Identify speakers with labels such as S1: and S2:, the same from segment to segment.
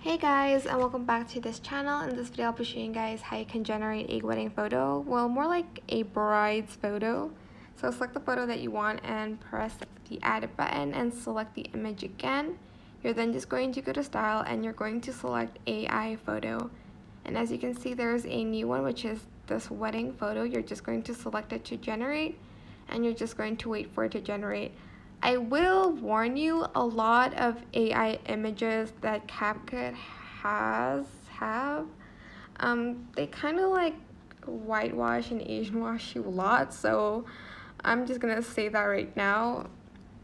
S1: Hey guys, and welcome back to this channel. In this video I'll be showing you guys how you can generate a wedding photo, well, more like a bride's photo. So select the photo that you want and press the add button and select the image again. You're then just going to go to style and you're going to select AI photo, and as you can see there's a new one, which is this wedding photo. You're just going to select it to generate and you're just going to wait for it to generate. I will warn you, a lot of AI images that CapCut have, they kind of like whitewash and Asian wash you a lot, so I'm just gonna say that right now.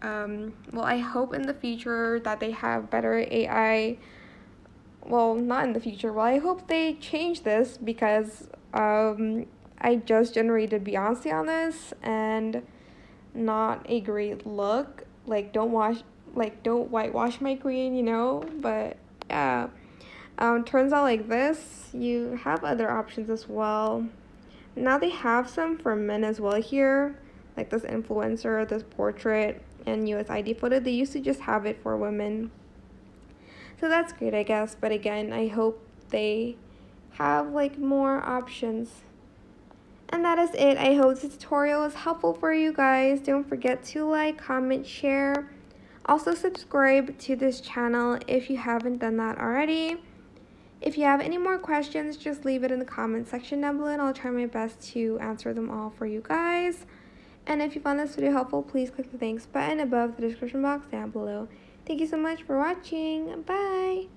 S1: Well, I hope in the future that they have better AI. Well, not in the future. Well, I hope they change this because I just generated Beyonce on this and not a great look. Like, don't whitewash my queen, but yeah. Turns out like this, you have other options as well. Now they have some for men as well here, like this influencer, this portrait, and USID photo. They used to just have it for women, so that's great, I guess. But again, I hope they have like more options. And that is it. I hope this tutorial is helpful for you guys. Don't forget to like, comment, share. Also subscribe to this channel if you haven't done that already. If you have any more questions, just leave it in the comment section down below and I'll try my best to answer them all for you guys. And if you found this video helpful, please click the thanks button above the description box down below. Thank you so much for watching. Bye!